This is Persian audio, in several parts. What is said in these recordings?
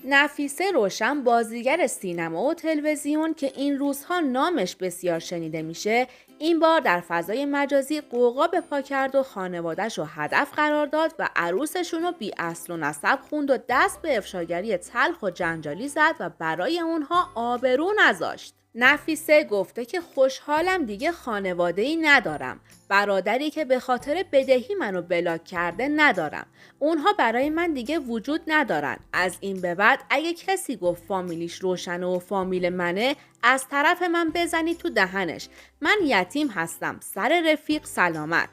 نفیسه روشن، بازیگر سینما و تلویزیون که این روزها نامش بسیار شنیده میشه، این بار در فضای مجازی غوغا به پا کرد و خانواده‌ش رو هدف قرار داد و عروسشون رو بی اصل و نسب خوند و دست به افشاگری تلخ و جنجالی زد و برای اونها آبرو نذاشت. نفیسه گفته که خوشحالم دیگه خانواده‌ای ندارم. برادری که به خاطر بدهی منو بلاک کرده ندارم. اونها برای من دیگه وجود ندارن. از این به بعد اگه کسی گفت فامیلیش روشنه و فامیل منه، از طرف من بزنید تو دهنش. من یتیم هستم. سر رفیق سلامت.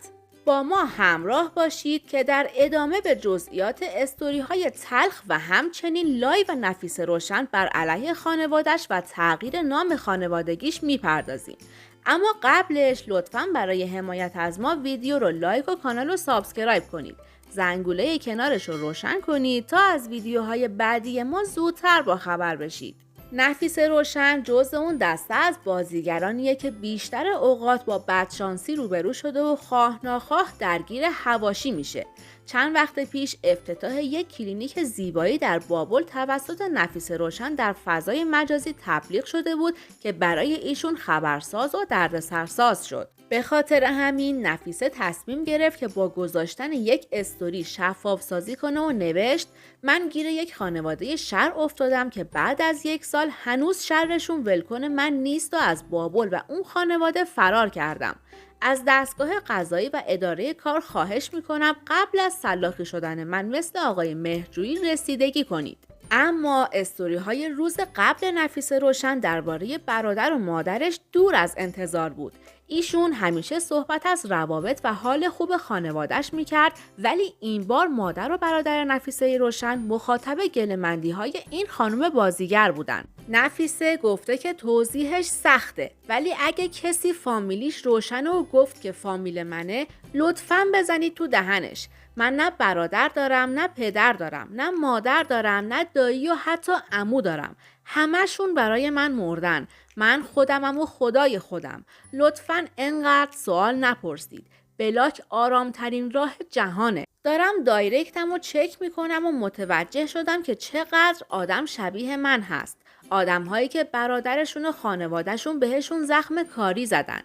با ما همراه باشید که در ادامه به جزئیات استوری های تلخ و همچنین لایو نفیسه روشن بر علیه خانوادش و تغییر نام خانوادگیش میپردازیم. اما قبلش لطفاً برای حمایت از ما ویدیو رو لایک و کانال رو سابسکرایب کنید. زنگوله کنارش رو روشن کنید تا از ویدیوهای بعدی ما زودتر با خبر بشید. نفیسه روشن جزء اون دسته از بازیگرانیه که بیشتر اوقات با بدشانسی روبرو شده و خواه ناخواه درگیر حواشی میشه. چند وقت پیش افتتاح یک کلینیک زیبایی در بابل توسط نفیسه روشن در فضای مجازی تبلیغ شده بود که برای ایشون خبرساز و دردسرساز شد. به خاطر همین نفیسه تصمیم گرفت که با گذاشتن یک استوری شفاف سازی کنه و نوشت: من گیر یک خانواده شر افتادم که بعد از 1 سال هنوز شرشون ولکن من نیست و از بابل و اون خانواده فرار کردم. از دستگاه قضایی و اداره کار خواهش میکنم قبل از سلاخی شدن من مثل آقای مهرجویی رسیدگی کنید. اما استوری های روز قبل نفیسه روشن درباره برادر و مادرش دور از انتظار بود. ایشون همیشه صحبت از روابط و حال خوب خانواده‌اش میکرد، ولی این بار مادر و برادر نفیسه روشن مخاطب گله‌مندی های این خانم بازیگر بودن. نفیسه گفته که توضیحش سخته، ولی اگه کسی فامیلیش روشنه و گفت که فامیل منه، لطفاً بزنید تو دهنش. من نه برادر دارم، نه پدر دارم، نه مادر دارم، نه دایی و حتی عمو دارم. همشون برای من مردن. من خودمم و خدای خودم. لطفاً انقدر سوال نپرسید. بلاک آرامترین راه جهانه. دارم دایرکتم و چک میکنم و متوجه شدم که چقدر آدم شبیه من هست. آدم‌هایی که برادرشون و خانوادهشون بهشون زخم کاری زدن.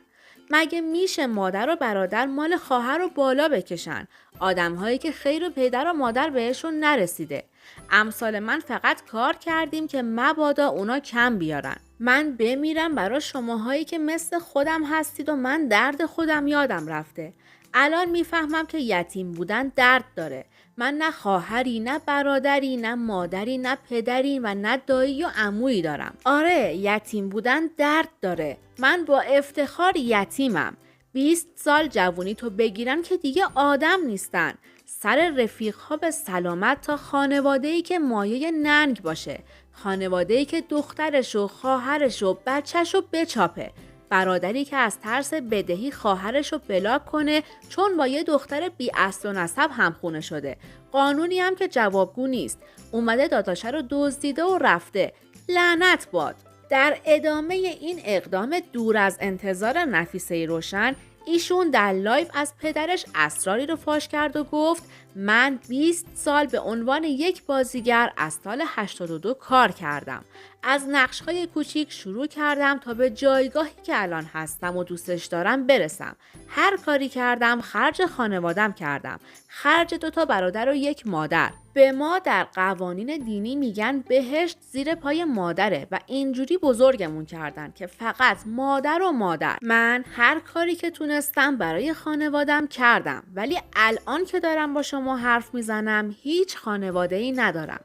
مگه میشه مادر و برادر مال خواهر رو بالا بکشن؟ آدم‌هایی که خیر و پدر و مادر بهشون نرسیده. امثال من فقط کار کردیم که مبادا اونا کم بیارن. من بمیرم برای شماهایی که مثل خودم هستید و من درد خودم یادم رفته. الان میفهمم که یتیم بودن درد داره. من نه خواهری، نه برادری، نه مادری، نه پدری و نه دایی و عمویی دارم. آره، یتیم بودن درد داره. من با افتخار یتیمم. 20 سال جوونی تو بگیرن که دیگه آدم نیستن. سر رفیق‌ها به سلامت تا خانواده‌ای که مایه ننگ باشه. خانواده‌ای که دخترش و خواهرش و بچه‌ش رو بچاپه. برادری که از ترس بدهی خواهرش رو بلاک کنه چون با یه دختر بی اصل و نسب همخونه شده. قانونی هم که جوابگو نیست. اومده داداشه رو دزدیده و رفته. لعنت باد. در ادامه این اقدام دور از انتظار نفیسه روشن، ایشون در لایو از پدرش اسراری رو فاش کرد و گفت: من 20 سال به عنوان یک بازیگر از سال 82 کار کردم. از نقش‌های کوچیک شروع کردم تا به جایگاهی که الان هستم و دوستش دارم برسم. هر کاری کردم خرج خانوادم کردم. خرج 2 برادر و 1 مادر. به ما در قوانین دینی میگن بهشت زیر پای مادره و اینجوری بزرگمون کردن که فقط مادر و مادر. من هر کاری که تونستم برای خانوادم کردم، ولی الان که دارم با شما حرف میزنم هیچ خانواده‌ای ندارم.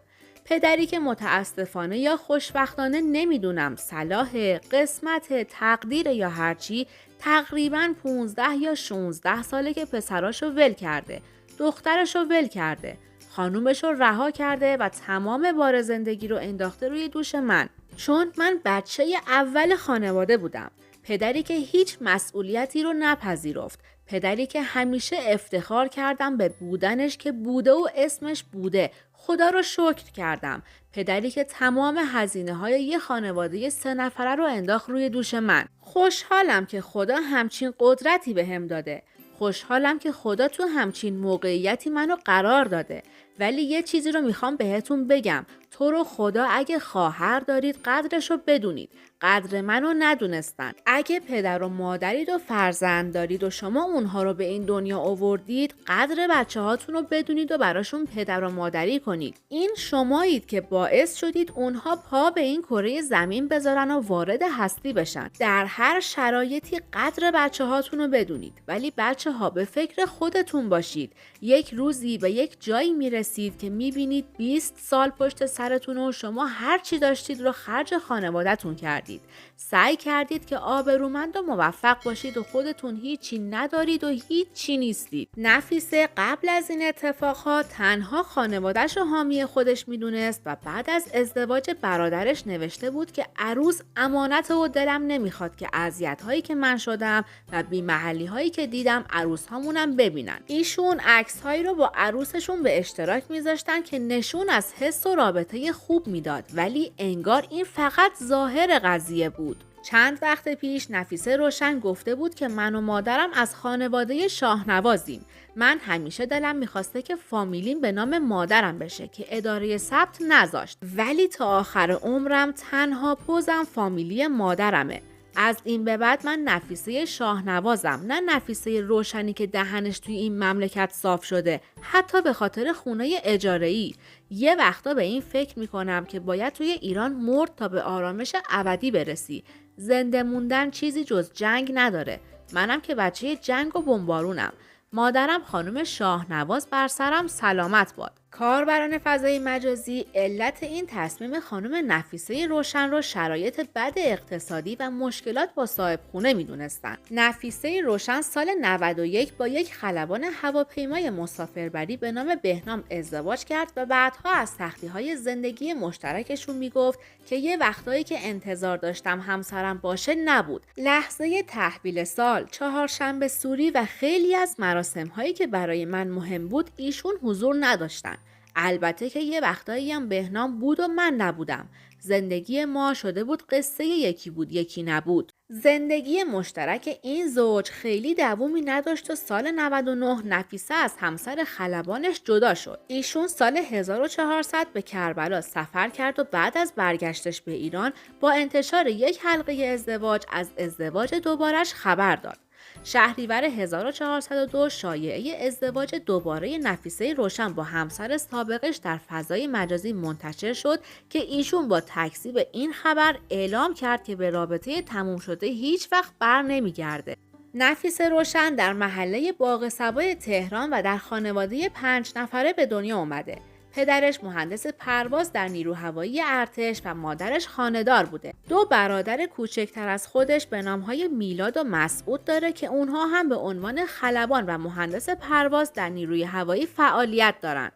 پدری که متاسفانه یا خوشبختانه نمیدونم صلاح قسمت تقدیر یا هرچی، تقریباً 15 یا 16 ساله که پسراشو ول کرده، دخترشو ول کرده، خانومش رو رها کرده و تمام بار زندگی رو انداخته روی دوش من، چون من بچه اول خانواده بودم. پدری که هیچ مسئولیتی رو نپذیرفت. پدری که همیشه افتخار کردم به بودنش که بوده و اسمش بوده. خدا رو شکر کردم. پدری که تمام هزینه‌های یه خانواده 3 نفره رو انداخت روی دوش من. خوشحالم که خدا همچین قدرتی بهم داده. خوشحالم که خدا تو همچین موقعیتی منو قرار داده. ولی یه چیزی رو میخوام بهتون بگم، تو رو خدا اگه خواهر دارید قدرش رو بدونید. قدر منو ندونستن. اگه پدر و مادرید و فرزند دارید و شما اونها رو به این دنیا آوردید، قدر بچه هاتون رو بدونید و براشون پدر و مادری کنید. این شمایید که باعث شدید اونها پا به این کره زمین بذارن و وارد هستی بشن. در هر شرایطی قدر بچه هاتون رو بدونید. ولی بچه ها به فکر خودتون باشید. یک روزی به یک جایی میرسید که میبینید 20 سال پشت سرتون و شما هر چی داشتید رو خرج خانواده‌تون کردید. سعی کردید که آبرومند و موفق باشید و خودتون هیچی ندارید و هیچی نیستید. نفیسه قبل از این اتفاقها تنها خانواده‌ش رو حامی خودش میدونست و بعد از ازدواج برادرش نوشته بود که عروس امانت و دلم نمیخواد که اذیت‌هایی که من شدم و بی‌محلی‌هایی که دیدم عروس‌هامونم ببینن. ایشون عکس‌هایی رو با عروسشون به اشتراک میذاشتن که نشون از حس و رابطه خوب میداد، ولی انگار این فقط ظاهر قضیه بود. چند وقت پیش نفیسه روشن گفته بود که من و مادرم از خانواده شاهنوازیم. من همیشه دلم میخواسته که فامیلیم به نام مادرم بشه که اداره ثبت نذاشت، ولی تا آخر عمرم تنها پوزم فامیلی مادرمه. از این به بعد من نفیسه شاهنوازم، نه نفیسه روشنی که دهنش توی این مملکت صاف شده، حتی به خاطر خونه اجاره‌ای. یه وقتا به این فکر میکنم که باید توی ایران مرد تا به آرامش ابدی برسی. زنده موندن چیزی جز جنگ نداره. منم که بچه جنگ و بمبارونم. مادرم خانم شاهنواز بر سرم سلامت باد. کاربران فضای مجازی علت این تصمیم خانم نفیسه روشن را شرایط بد اقتصادی و مشکلات با صاحب خونه می‌دونستند. نفیسه روشن سال 91 با یک خلبان هواپیمای مسافربری به نام بهنام ازدواج کرد و بعدها از سختی‌های زندگی مشترکشون میگفت که یه وقتایی که انتظار داشتم همسرم باشه نبود. لحظه تحویل سال، چهارشنبه سوری و خیلی از مراسم‌هایی که برای من مهم بود ایشون حضور نداشتن. البته که یه وقتایی هم بهنام بود و من نبودم. زندگی ما شده بود قصه یکی بود یکی نبود. زندگی مشترک این زوج خیلی دوامی نداشت و سال 99 نفیسه از همسر خلبانش جدا شد. ایشون سال 1400 به کربلا سفر کرد و بعد از برگشتش به ایران با انتشار یک حلقه ازدواج از ازدواج دوبارش خبر داد. شهریور 1402 شایعه ازدواج دوباره نفیسه روشن با همسر سابقش در فضای مجازی منتشر شد که ایشون با تکذیب این خبر اعلام کرد که به رابطه تموم شده هیچ وقت بر نمیگرده. نفیسه روشن در محله باغ صبای تهران و در خانواده 5 نفره به دنیا اومده. پدرش مهندس پرواز در نیروهوایی ارتش و مادرش خانه‌دار بوده. 2 برادر کوچکتر از خودش به نامهای میلاد و مسعود داره که اونها هم به عنوان خلبان و مهندس پرواز در نیروی هوایی فعالیت دارن.